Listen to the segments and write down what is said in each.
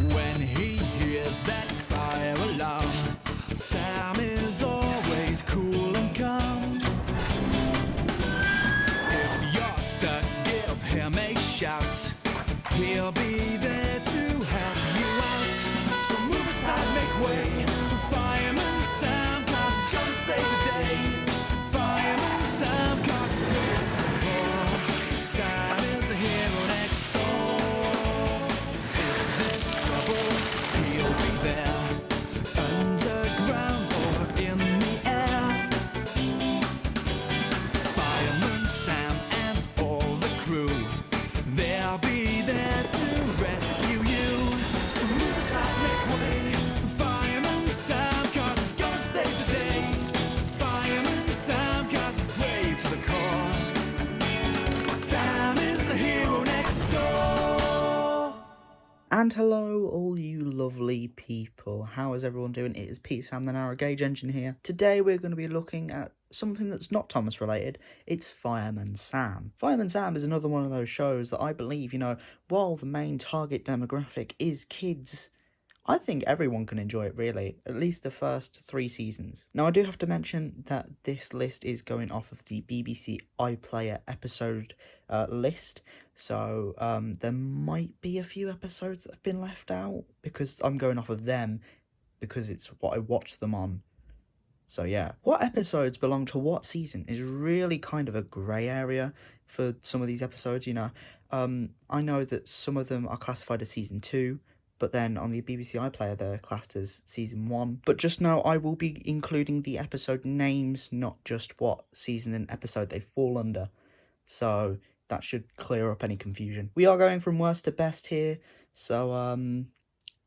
When he hears that fire alarm, Sam is always cool and calm. If you're stuck, give him a shout. He'll be there to help you out. So move aside, make way for Fireman Sam, 'cause he's gonna save the day. Fireman Sam, 'cause he's great to the core. Sam is the hero next door. If there's trouble, he'll be there. Underground or in the air. Fireman Sam and all the crew, they'll be there to rescue you. So move aside, make way for Fireman Sam, 'cause he's gonna save the day. Fireman Sam, 'cause he's brave to the core. Sam is the hero next door. And hello, all you lovely people. How is everyone doing? It is Pete Sam, the Narrow Gauge Engine here. Today we're going to be looking at something that's not Thomas related. It's Fireman Sam. Fireman Sam is another one of those shows that I believe, while the main target demographic is kids, I think everyone can enjoy it, really. At least the first 3 seasons. Now, I do have to mention that this list is going off of the BBC iPlayer episode list. So, there might be a few episodes that have been left out, because I'm going off of them, because it's what I watched them on. So, yeah. What episodes belong to what season is really kind of a grey area for some of these episodes, I know that some of them are classified as season 2, but then on the BBC iPlayer they're classed as season 1. But just know I will be including the episode names, not just what season and episode they fall under. So that should clear up any confusion. We are going from worst to best here, so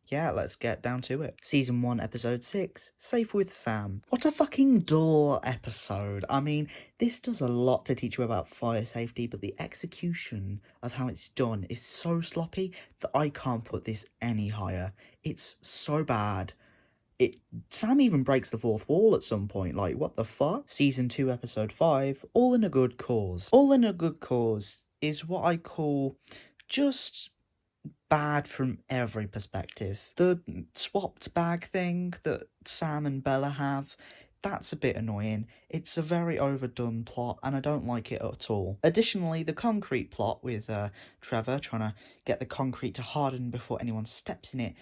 yeah, let's get down to it. Season 1, episode 6, Safe with Sam. What a fucking dull episode. I mean, this does a lot to teach you about fire safety, but the execution of how it's done is so sloppy that I can't put this any higher. It's so bad. Sam even breaks the fourth wall at some point, like, what the fuck? Season 2, episode 5, All in a Good Cause. All in a Good Cause is what I call just bad from every perspective. The swapped bag thing that Sam and Bella have, that's a bit annoying. It's a very overdone plot, and I don't like it at all. Additionally, the concrete plot with Trevor trying to get the concrete to harden before anyone steps in it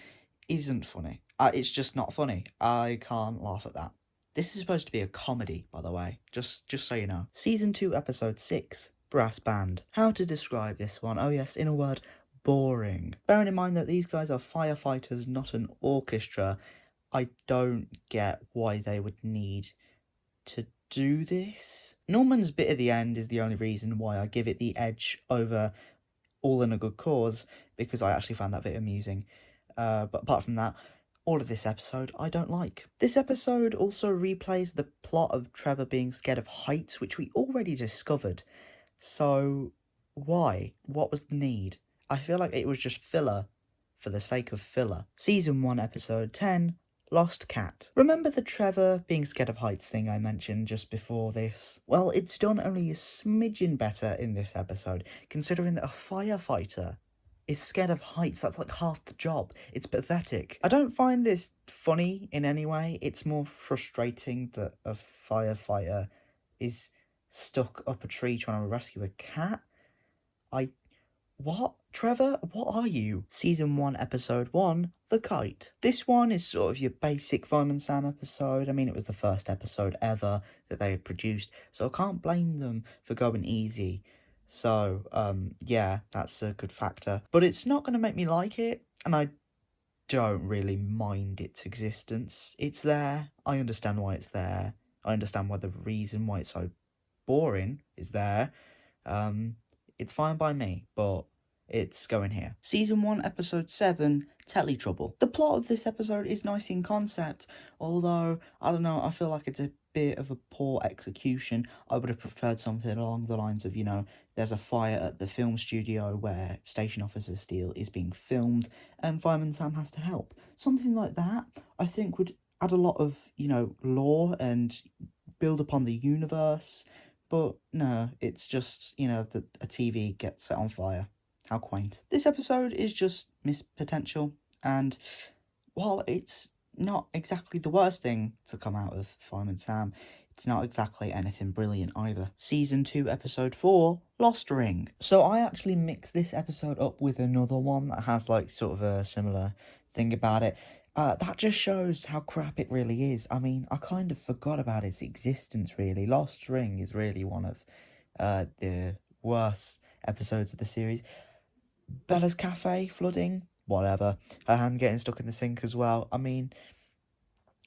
isn't funny. It's just not funny. I can't laugh at that. This is supposed to be a comedy, by the way, just so you know. Season 2, episode 6, Brass Band. How to describe this one? Oh yes, in a word, boring. Bearing in mind that these guys are firefighters, not an orchestra, I don't get why they would need to do this. Norman's bit at the end is the only reason why I give it the edge over All in a Good Cause, because I actually found that bit amusing. But apart from that, all of this episode I don't like. This episode also replays the plot of Trevor being scared of heights, which we already discovered. So why? What was the need? I feel like it was just filler for the sake of filler. Season 1, episode 10, Lost Cat. Remember the Trevor being scared of heights thing I mentioned just before this? Well, it's done only a smidgen better in this episode, considering that a firefighter is scared of heights. That's like half the job. It's pathetic. I don't find this funny in any way. It's more frustrating that a firefighter is stuck up a tree trying to rescue a cat. What? Trevor? What are you? Season 1, episode 1, The Kite. This one is sort of your basic Fireman Sam episode. I mean, it was the first episode ever that they had produced, so I can't blame them for going easy. So, yeah, that's a good factor. But it's not going to make me like it, and I don't really mind its existence. It's there. I understand why it's there. I understand why the reason why it's so boring is there. It's fine by me, but it's going here. Season 1, episode 7, Telly Trouble. The plot of this episode is nice in concept, although, I don't know, I feel like it's a bit of a poor execution. I would have preferred something along the lines of, there's a fire at the film studio where Station Officer Steele is being filmed and Fireman Sam has to help. Something like that, I think, would add a lot of, lore and build upon the universe. But no, it's just, that a TV gets set on fire. How quaint. This episode is just missed potential, And while it's not exactly the worst thing to come out of Fireman Sam, it's not exactly anything brilliant either. Season 2, Episode 4, Lost Ring. So I actually mixed this episode up with another one that has like sort of a similar thing about it. That just shows how crap it really is. I mean, I kind of forgot about its existence, really. Lost Ring is really one of the worst episodes of the series. Bella's cafe flooding, whatever. Her hand getting stuck in the sink as well. I mean,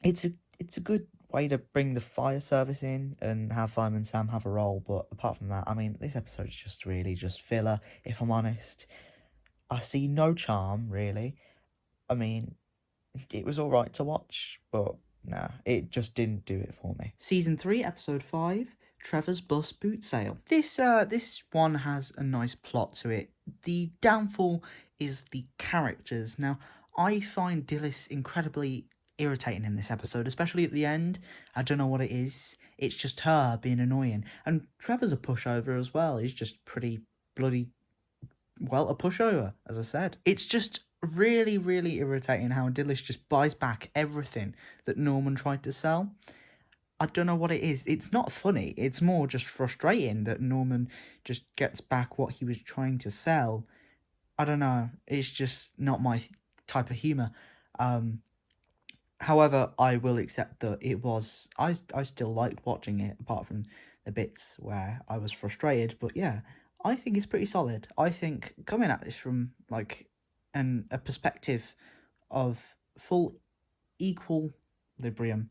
it's a good way to bring the fire service in and have Fireman Sam have a role, but apart from that, I mean, this episode's just really just filler, if I'm honest. I see no charm, really. I mean, it was alright to watch, but nah, it just didn't do it for me. Season 3, Episode 5, Trevor's Bus Boot Sale. This one has a nice plot to it. The downfall is the characters. Now, I find Dilys incredibly irritating in this episode, especially at the end. I don't know what it is. It's just her being annoying. And Trevor's a pushover as well. He's just pretty bloody, well, a pushover, as I said. It's just really, really irritating how Dilys just buys back everything that Norman tried to sell. I don't know what it is. It's not funny. It's more just frustrating that Norman just gets back what he was trying to sell. I don't know. It's just not my type of humour. However, I will accept that it was... I still liked watching it, apart from the bits where I was frustrated. But yeah, I think it's pretty solid. I think coming at this from, like, a perspective of full equilibrium,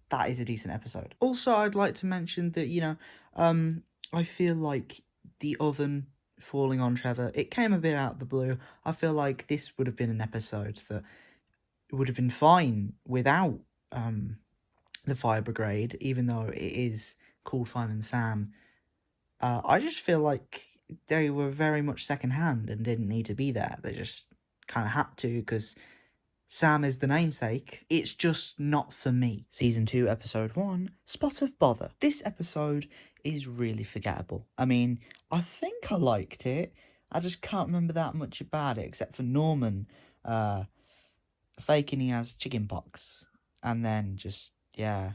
that is a decent episode. Also, I'd like to mention that, I feel like the oven falling on Trevor, it came a bit out of the blue. I feel like this would have been an episode that would have been fine without the fire brigade, even though it is called Fireman Sam. I just feel like they were very much secondhand and didn't need to be there. They just kind of had to because Sam is the namesake. It's just not for me. Season 2, Episode 1, Spot of Bother. This episode is really forgettable. I mean, I think I liked it. I just can't remember that much about it, except for Norman faking he has chickenpox. And then just, yeah,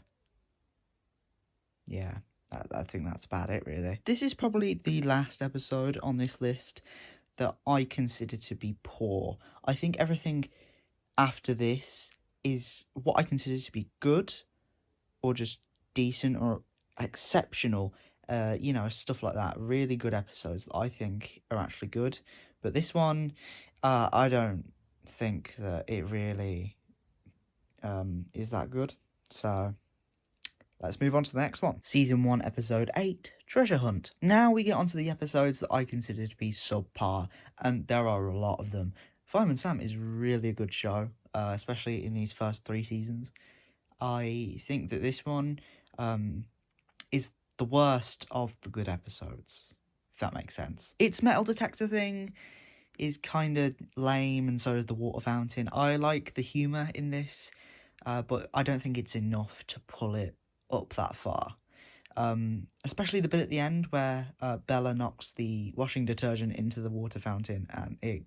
I think that's about it, really. This is probably the last episode on this list that I consider to be poor. I think everything after this is what I consider to be good, or just decent, or exceptional. Stuff like that. Really good episodes that I think are actually good. But this one, I don't think that it really is that good. So let's move on to the next one. Season 1, Episode 8, Treasure Hunt. Now we get onto the episodes that I consider to be subpar, and there are a lot of them. Fireman Sam is really a good show, especially in these first 3 seasons. I think that this one is the worst of the good episodes, if that makes sense. Its metal detector thing is kind of lame, and so is the water fountain. I like the humour in this, but I don't think it's enough to pull it up that far. Especially the bit at the end where Bella knocks the washing detergent into the water fountain and it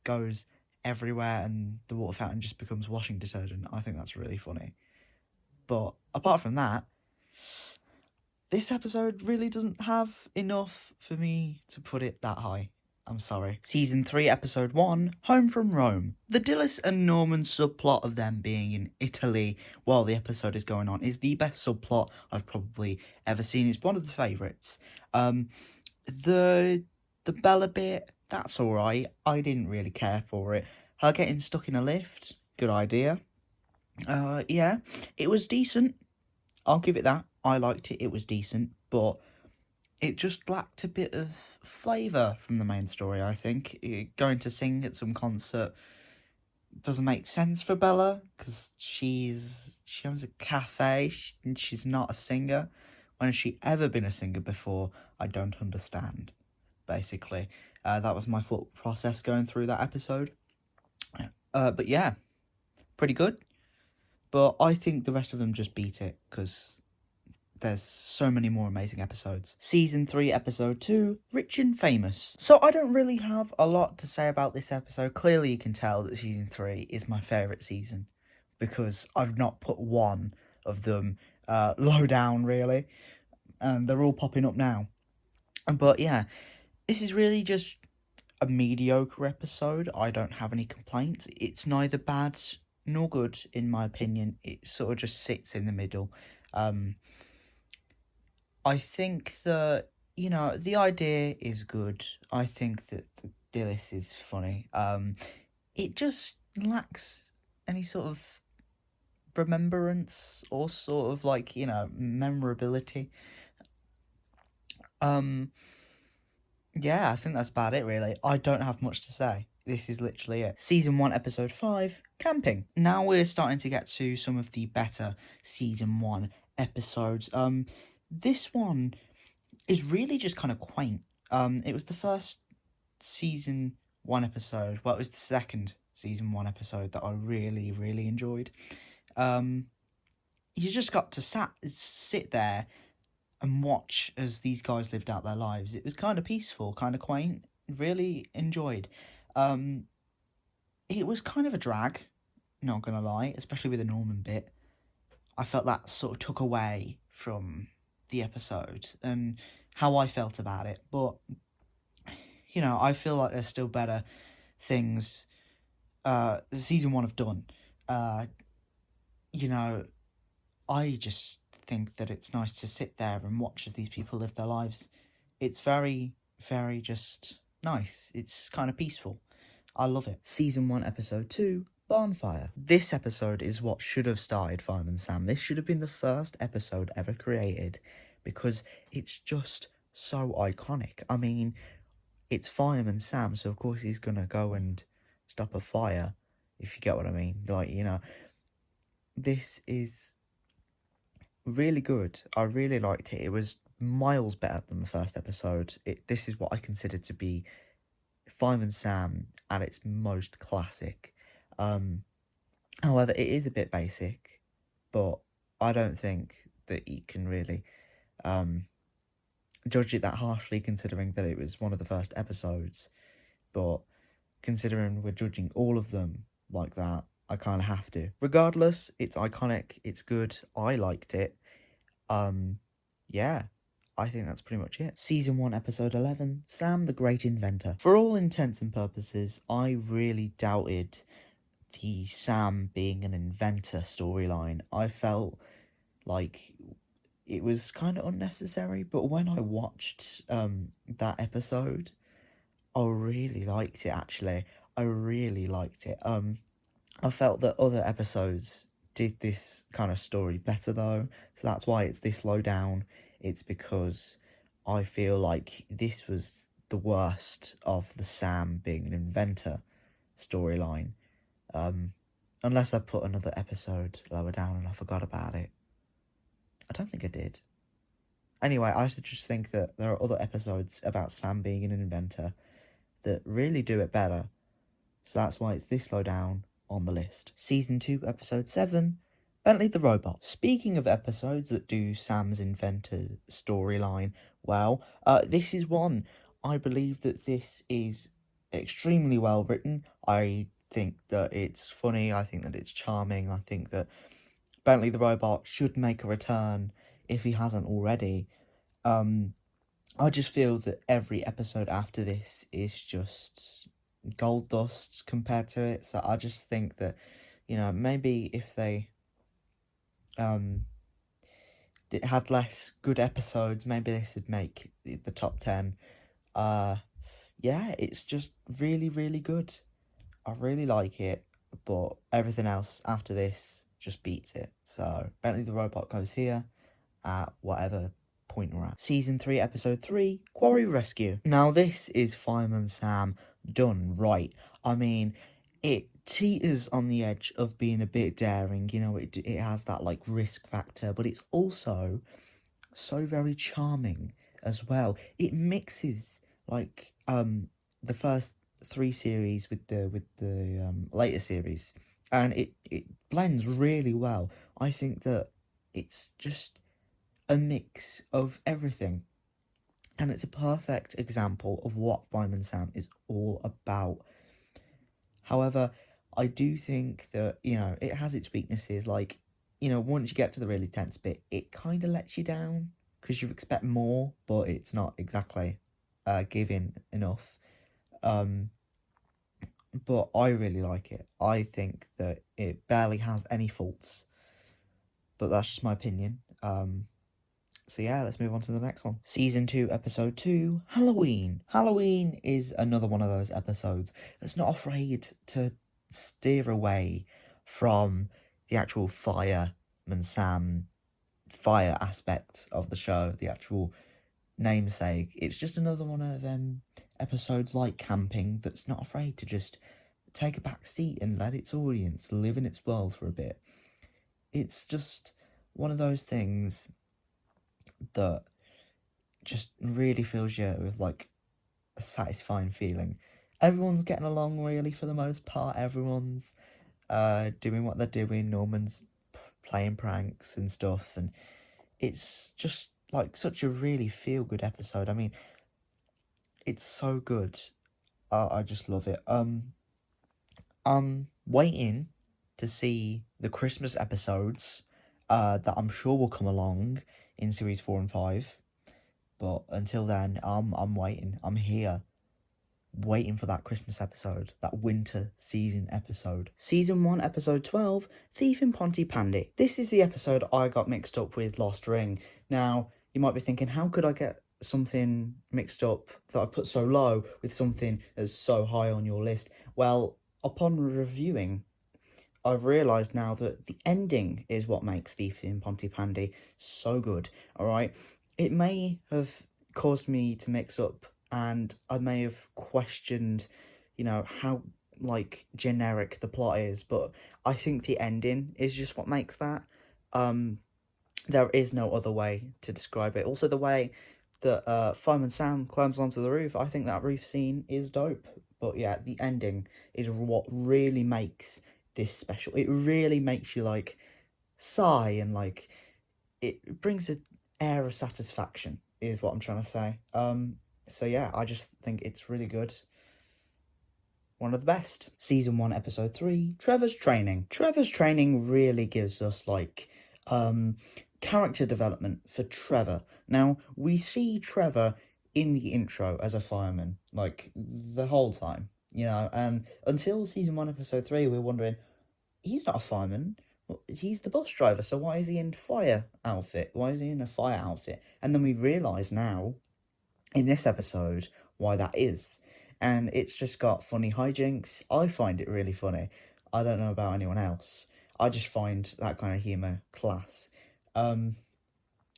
goes everywhere and the water fountain just becomes washing detergent. I think that's really funny. But apart from that, this episode really doesn't have enough for me to put it that high. I'm sorry. Season 3, Episode 1, Home from Rome. The Dilys and Norman subplot of them being in Italy while the episode is going on is the best subplot I've probably ever seen. It's one of the favourites. The Bella bit, that's alright. I didn't really care for it. Her getting stuck in a lift, good idea. Yeah, it was decent. I'll give it that. I liked it. It was decent, but it just lacked a bit of flavour from the main story, I think. Going to sing at some concert doesn't make sense for Bella, because she owns a cafe, and she's not a singer. When has she ever been a singer before? I don't understand, basically. That was my thought process going through that episode. But yeah, pretty good. But I think the rest of them just beat it, because there's so many more amazing episodes. Season 3, Episode 2, Rich and Famous. So I don't really have a lot to say about this episode. Clearly you can tell that Season 3 is my favourite season, because I've not put one of them low down, really. And they're all popping up now. But yeah, this is really just a mediocre episode. I don't have any complaints. It's neither bad nor good, in my opinion. It sort of just sits in the middle. I think that, the idea is good. I think that this is funny. It just lacks any sort of remembrance or sort of memorability. Yeah, I think that's about it, really. I don't have much to say. This is literally it. Season 1, Episode 5, Camping. Now we're starting to get to some of the better Season 1 episodes. This one is really just kind of quaint. It was the first Season 1 episode. Well, it was the second Season 1 episode that I really, really enjoyed. You just got to sit there and watch as these guys lived out their lives. It was kind of peaceful, kind of quaint. Really enjoyed. It was kind of a drag, not gonna lie, especially with the Norman bit. I felt that sort of took away from the episode and how I felt about it. But, I feel like there's still better things Season 1 have done. I just think that it's nice to sit there and watch as these people live their lives. It's very, very just nice. It's kind of peaceful. I love it. Season 1, Episode 2, Bonfire. This episode is what should have started Fireman Sam. This should have been the first episode ever created, because it's just so iconic. I mean, it's Fireman Sam, so of course he's gonna go and stop a fire, if you get what I mean. This is really good. I really liked it. It was miles better than the first episode. This is what I consider to be Fireman Sam at its most classic. However, it is a bit basic, but I don't think that you can really judge it that harshly, considering that it was one of the first episodes. But considering we're judging all of them like that, I kind of have to. Regardless, it's iconic, it's good, I liked it. Yeah, I think that's pretty much it. Season 1, Episode 11, Sam the Great Inventor. For all intents and purposes, I really doubted the Sam being an inventor storyline. I felt like it was kind of unnecessary, but when I watched that episode, I really liked it, actually. I really liked it. I felt that other episodes did this kind of story better, though, so that's why it's this low down. It's because I feel like this was the worst of the Sam being an inventor storyline. Unless I put another episode lower down and I forgot about it. I don't think I did. Anyway, I just think that there are other episodes about Sam being an inventor that really do it better, so that's why it's this low down on the list. Season 2, Episode 7, Bentley the Robot. Speaking of episodes that do Sam's inventor storyline well, this is one. I believe that this is extremely well written. I think that it's funny, I think that it's charming, I think that Bentley the Robot should make a return if he hasn't already. I just feel that every episode after this is just gold dust compared to it, so I just think that, maybe if they had less good episodes, maybe this would make the top 10. Yeah, it's just really, really good. I really like it, but everything else after this just beats it. So Bentley the Robot goes here at whatever point we're at. Season 3, Episode 3, Quarry Rescue. Now this is Fireman Sam done right. I mean, it teeters on the edge of being a bit daring, it has that risk factor, but it's also so very charming as well. It mixes the first 3 series with the later series, and it blends really well. I think that it's just a mix of everything. And it's a perfect example of what Fireman Sam is all about. However, I do think that, it has its weaknesses. Like, once you get to the really tense bit, it kind of lets you down because you expect more, but it's not exactly giving enough. But I really like it. I think that it barely has any faults, but that's just my opinion. So yeah, let's move on to the next one. Season 2, Episode 2, Halloween. Halloween is another one of those episodes that's not afraid to steer away from the actual Fireman Sam fire aspect of the show, the actual namesake. It's just another one of them episodes like Camping that's not afraid to just take a back seat and let its audience live in its world for a bit. It's just one of those things that just really fills you with like a satisfying feeling. Everyone's getting along really for the most part. Everyone's doing what they're doing. Norman's playing pranks and stuff, and it's just like such a really feel good episode. I mean, it's so good. I just love it. I'm waiting to see the Christmas episodes that I'm sure will come along in series 4 and 5. But until then, I'm waiting. I'm here, waiting for that Christmas episode, that winter season episode. Season 1, Episode 12, Thief in Pontypandy. This is the episode I got mixed up with Lost Ring. Now, you might be thinking, how could I get something mixed up that I put so low with something that's so high on your list? Well, upon reviewing, I've realised now that the ending is what makes Thief in Pontypandy so good, alright? It may have caused me to mix up, and I may have questioned, how, generic the plot is, but I think the ending is just what makes that. There is no other way to describe it. Also, the way that Fireman Sam climbs onto the roof, I think that roof scene is dope. But yeah, the ending is what really makes this special. It really makes you, sigh, and, it brings an air of satisfaction, is what I'm trying to say. So yeah, I just think it's really good. One of the best. Season 1, Episode 3, Trevor's Training. Trevor's Training really gives us, character development for Trevor. Now, we see Trevor in the intro as a fireman, the whole time, and until Season 1, Episode 3, we're wondering, he's not a fireman. Well, he's the bus driver, so why is he in fire outfit? Why is he in a fire outfit? And then we realise now, in this episode, why that is. And it's just got funny hijinks. I find it really funny. I don't know about anyone else. I just find that kind of humour class.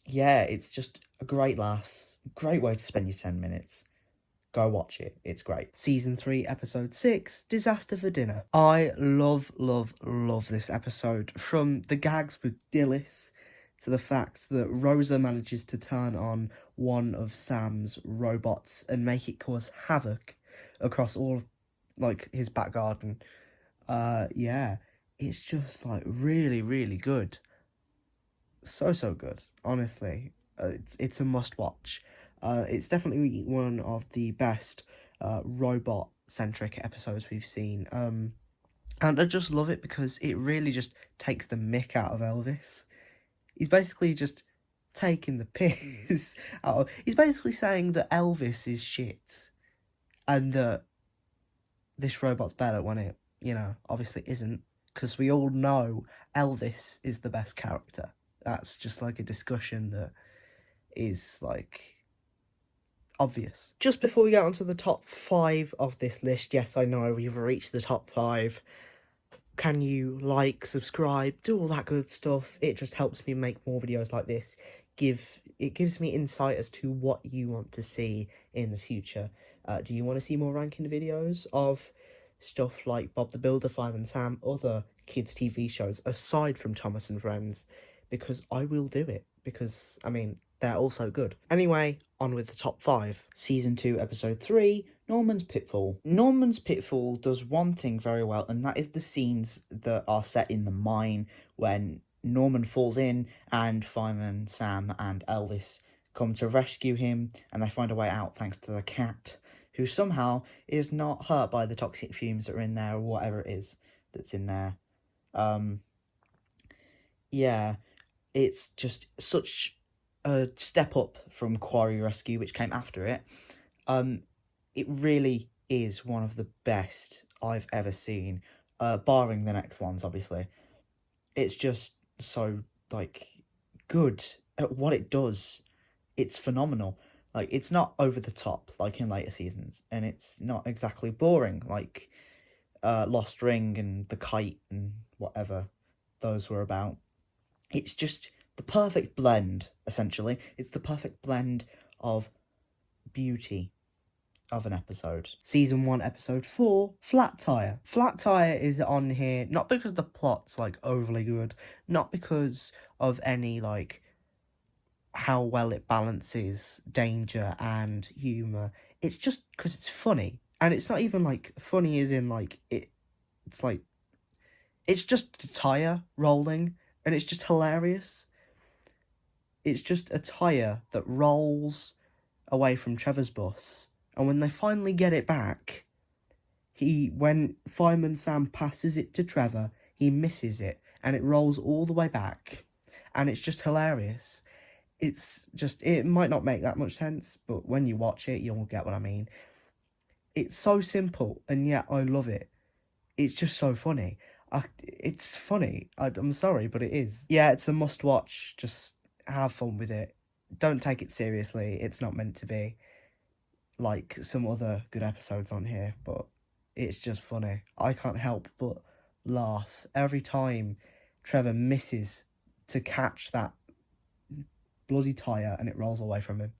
Yeah, it's just a great laugh. Great way to spend your 10 minutes. Go watch it. It's great. Season 3, Episode 6, Disaster for Dinner. I love, love, love this episode. From the gags with Dillis to the fact that Rosa manages to turn on one of Sam's robots and make it cause havoc across all of, his back garden. Yeah, it's just, really, really good. So good, honestly. It's a must-watch. It's definitely one of the best robot-centric episodes we've seen. And I just love it because it really just takes the mick out of Elvis. He's basically just taking the piss out of... He's basically saying that Elvis is shit. And that this robot's better when it, obviously isn't. Because we all know Elvis is the best character. That's just, a discussion that is, obvious. Just before we get onto the top 5 of this list, yes, I know we've reached the top 5. Can you subscribe, do all that good stuff? It just helps me make more videos like this. It gives me insight as to what you want to see in the future. Do you want to see more ranking videos of stuff like Bob the Builder, Fireman Sam, other kids' TV shows aside from Thomas and Friends? Because I will do it. Because, they're also good. Anyway, on with the top 5. Season 2, Episode 3, Norman's Pitfall. Norman's Pitfall does one thing very well, and that is the scenes that are set in the mine when Norman falls in, and Fireman, Sam, and Elvis come to rescue him, and they find a way out thanks to the cat, who somehow is not hurt by the toxic fumes that are in there, or whatever it is that's in there. Yeah, it's just such a step up from Quarry Rescue, which came after it. It really is one of the best I've ever seen, barring the next ones, obviously. It's just so, like, good at what it does. It's phenomenal. Like, it's not over the top, like in later seasons, and it's not exactly boring, like Lost Ring and The Kite and whatever those were about. It's just the perfect blend, essentially. It's the perfect blend of beauty of an episode. Season 1, episode 4, Flat Tire. Flat Tire is on here not because the plot's, like, overly good, not because of any, like, how well it balances danger and humour. It's just because it's funny. And it's not even, like, funny as in, like, it's, like, it's just a tyre rolling, and it's just hilarious. It's just a tyre that rolls away from Trevor's bus, and when they finally get it back, when Fireman Sam passes it to Trevor, he misses it, and it rolls all the way back, and it's just hilarious. It might not make that much sense, but when you watch it, you'll get what I mean. It's so simple, and yet I love it. It's just so funny. It's funny. I'm sorry, but it is. Yeah, it's a must-watch. Just have fun with it. Don't take it seriously. It's not meant to be like some other good episodes on here, but it's just funny. I can't help but laugh every time Trevor misses to catch that bloody tyre and it rolls away from him.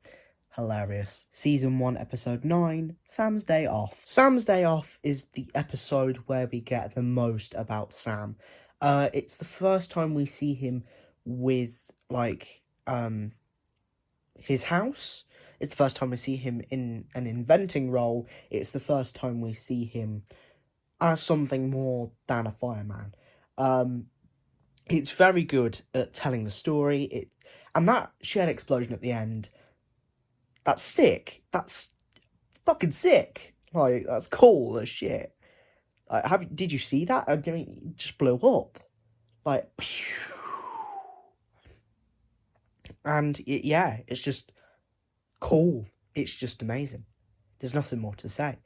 Hilarious. Season 1, episode 9, Sam's Day Off. Sam's Day Off is the episode where we get the most about Sam. It's the first time we see him with, like, his house. It's the first time we see him in an inventing role. It's the first time we see him as something more than a fireman. It's very good at telling the story. And that shed explosion at the end, that's sick. That's fucking sick. Like, that's cool as shit. Like, did you see that? I mean, it just blew up. Like, pew. And it's just cool. It's just amazing. There's nothing more to say.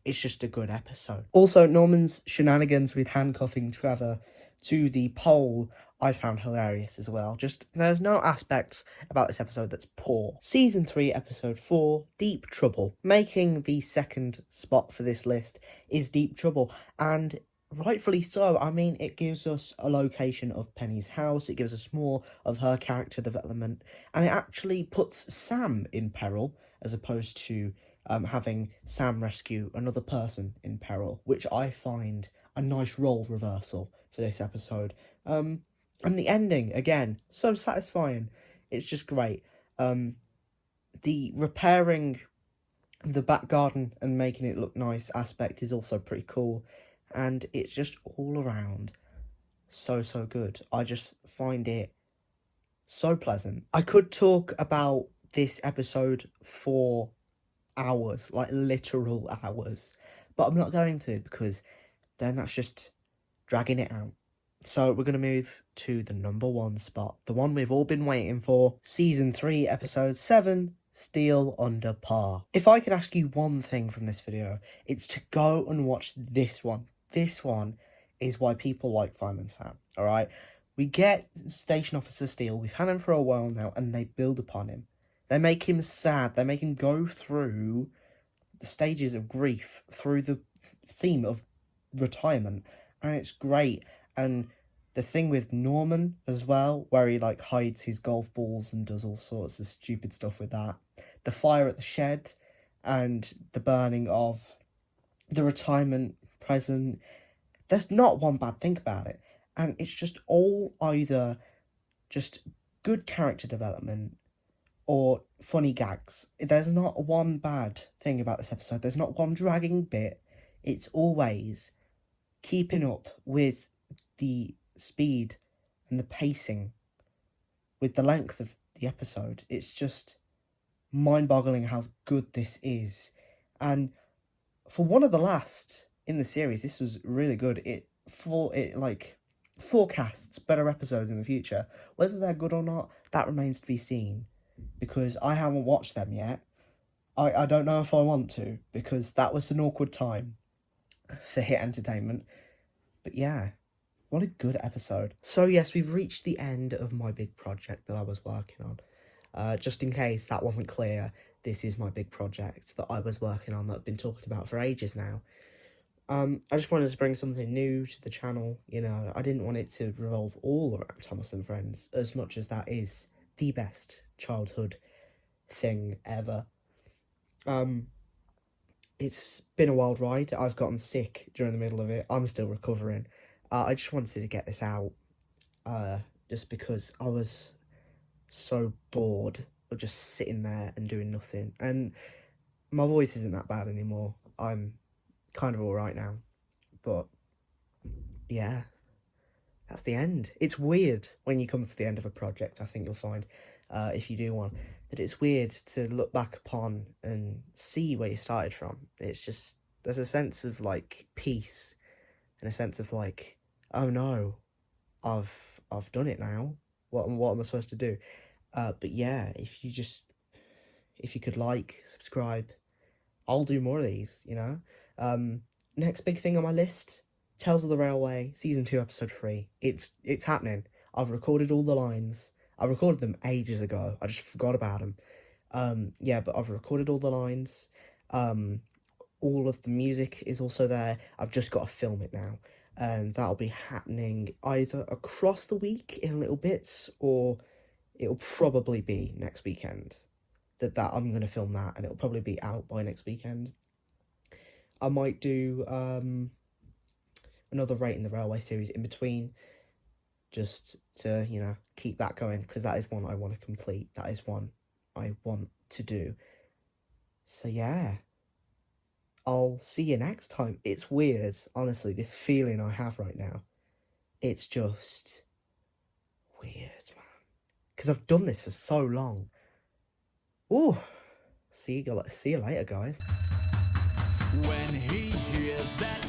It's just a good episode. Also, Norman's shenanigans with handcuffing Trevor to the pole I found hilarious as well. Just, there's no aspects about this episode that's poor. Season 3, episode 4, Deep Trouble. Making the second spot for this list is Deep Trouble, and rightfully so. I mean, it gives us a location of Penny's house, it gives us more of her character development, and it actually puts Sam in peril, as opposed to having Sam rescue another person in peril, which I find a nice role reversal for this episode. And the ending, again, so satisfying. It's just great. The repairing the back garden and making it look nice aspect is also pretty cool. And it's just all around so good. I just find it so pleasant. I could talk about this episode for hours, like literal hours, but I'm not going to, because then that's just dragging it out. So we're going to move to the number 1 spot, the one we've all been waiting for, Season 3, Episode 7, Steel Under Par. If I could ask you one thing from this video, it's to go and watch this one. This one is why people like Fireman Sam, alright? We get Station Officer Steele, we've had him for a while now, and they build upon him. They make him sad, they make him go through the stages of grief, through the theme of retirement, and it's great. And the thing with Norman as well, where he, like, hides his golf balls and does all sorts of stupid stuff with that. The fire at the shed, and the burning of the retirement present. There's not one bad thing about it. And it's just all either just good character development or funny gags. There's not one bad thing about this episode. There's not one dragging bit. It's always keeping up with the speed and the pacing with the length of the episode. It's just mind-boggling how good this is. And for one of the last in the series, this was really good. It forecasts better episodes in the future. Whether they're good or not, that remains to be seen, because I haven't watched them yet. I don't know if I want to, because that was an awkward time for Hit Entertainment. But yeah, what a good episode. So yes, we've reached the end of my big project that I was working on. Just in case that wasn't clear, this is my big project that I was working on that I've been talking about for ages now. I just wanted to bring something new to the channel. You know, I didn't want it to revolve all around Thomas and Friends, as much as that is the best childhood thing ever. It's been a wild ride. I've gotten sick during the middle of it. I'm still recovering. I just wanted to get this out, just because I was so bored of just sitting there and doing nothing. And my voice isn't that bad anymore. I'm kind of alright now. But yeah, that's the end. It's weird when you come to the end of a project, I think you'll find, if you do one, that it's weird to look back upon and see where you started from. It's just, there's a sense of, like, peace, and a sense of, like, oh no, I've done it now. What am I supposed to do? But yeah, if you could like, subscribe, I'll do more of these, you know? Next big thing on my list, Tales of the Railway, Season 2, Episode 3. It's happening. I've recorded all the lines. I recorded them ages ago. I just forgot about them. Yeah, but I've recorded all the lines. All of the music is also there. I've just got to film it now. And that'll be happening either across the week in little bits, or it'll probably be next weekend. That I'm going to film that, and it'll probably be out by next weekend. I might do another Rating the Railway series in between, just to, you know, keep that going, because that is one I want to complete. That is one I want to do. So yeah, I'll see you next time. It's weird, honestly, this feeling I have right now. It's just weird, man. Because I've done this for so long. Ooh, see you later, guys. When he hears that